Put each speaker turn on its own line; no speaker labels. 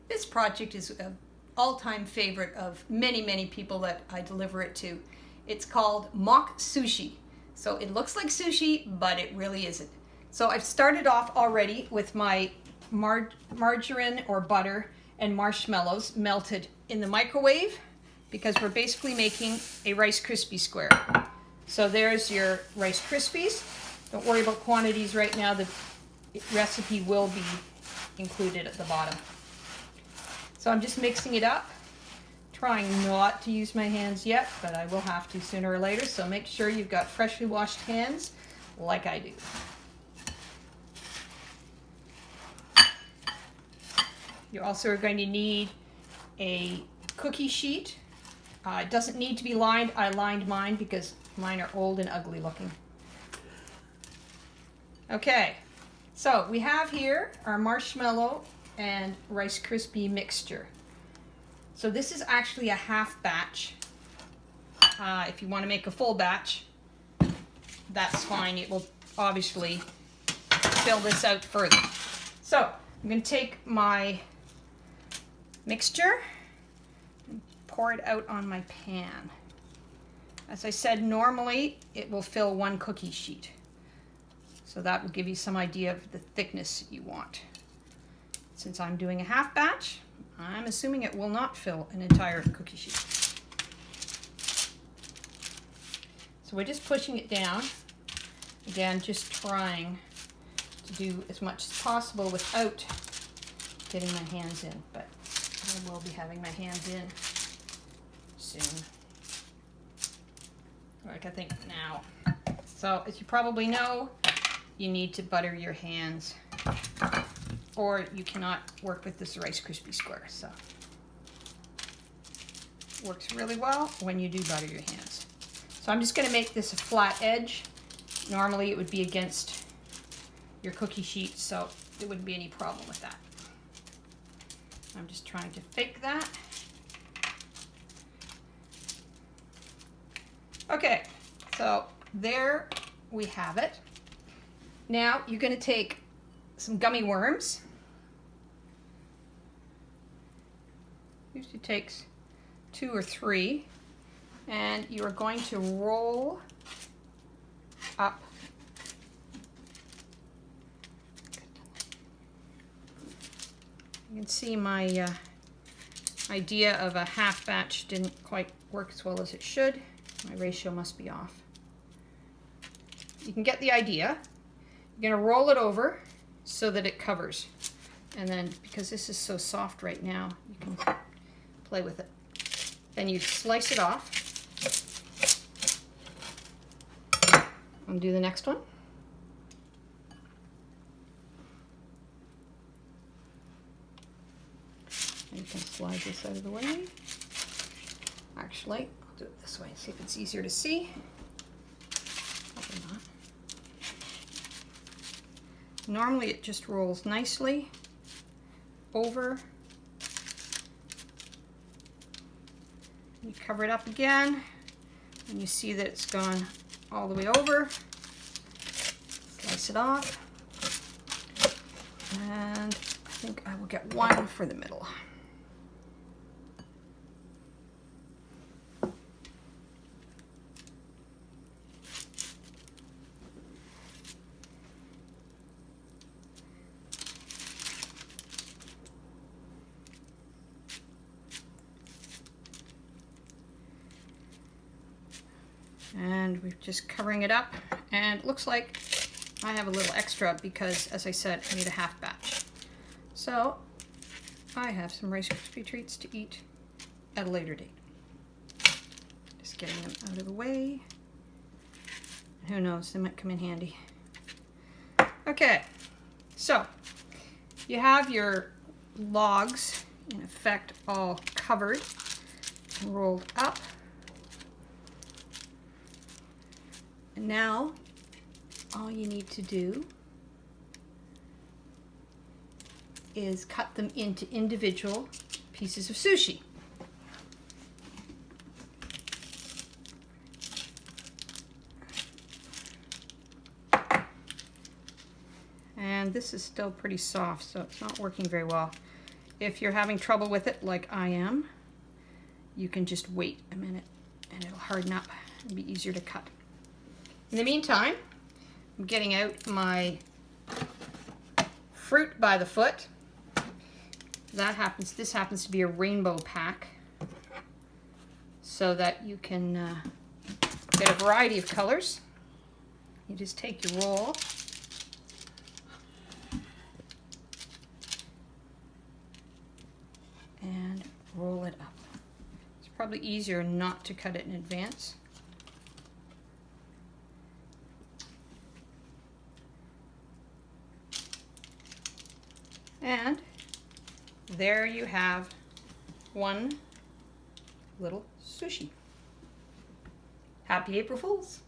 This project is an all-time favorite of many, many people that I deliver it to. It's called mock sushi. So it looks like sushi, but it really isn't. So I've started off already with my margarine or butter and marshmallows melted in the microwave because we're basically making a Rice Krispie square. So there's your Rice Krispies. Don't worry about quantities right now. The recipe will be included at the bottom. So I'm just mixing it up, trying not to use my hands yet, but I will have to sooner or later, so make sure you've got freshly washed hands like I do. You also are going to need a cookie sheet. It doesn't need to be lined. I lined mine because mine are old and ugly looking. Okay, so we have here our marshmallow and Rice Krispie mixture. So this is actually a half batch. If you want to make a full batch, that's fine. It will obviously fill this out further. So I'm going to take my mixture and pour it out on my pan. As I said, normally it will fill one cookie sheet. So that will give you some idea of the thickness you want. Since I'm doing a half batch, I'm assuming it will not fill an entire cookie sheet. So we're just pushing it down. Again, just trying to do as much as possible without getting my hands in, but I will be having my hands in soon. Like I think now. So as you probably know, you need to butter your hands, or you cannot work with this Rice Krispie square. So works really well when you do butter your hands. So I'm just going to make this a flat edge. Normally it would be against your cookie sheet, so there wouldn't be any problem with that. I'm just trying to fake that. Okay, so there we have it. Now you're going to take some gummy worms. Usually takes 2 or 3, and you are going to roll up you can see my idea of a half batch didn't quite work as well as it should. My ratio must be off. You can get the idea. You're going to roll it over so that it covers. And then, because this is so soft right now, you can play with it. Then you slice it off. And do the next one. You can slide this out of the way. Actually, I'll do it this way, see if it's easier to see. Probably not. Normally it just rolls nicely over. You cover it up again, and you see that it's gone all the way over. Slice it off. And I think I will get one for the middle. And we're just covering it up, and it looks like I have a little extra because, as I said, I need a half batch. So I have some Rice Krispie treats to eat at a later date. Just getting them out of the way. Who knows, they might come in handy. Okay, so you have your logs in effect all covered and rolled up. And now all you need to do is cut them into individual pieces of sushi. And this is still pretty soft, so it's not working very well. if you're having trouble with it like I am, you can just wait a minute and it'll harden up and be easier to cut. In the meantime, I'm getting out my Fruit by the foot. This happens to be a rainbow pack, so that you can get a variety of colors. You just take your roll and roll it up. It's probably easier not to cut it in advance. And there you have one little sushi. Happy April Fools!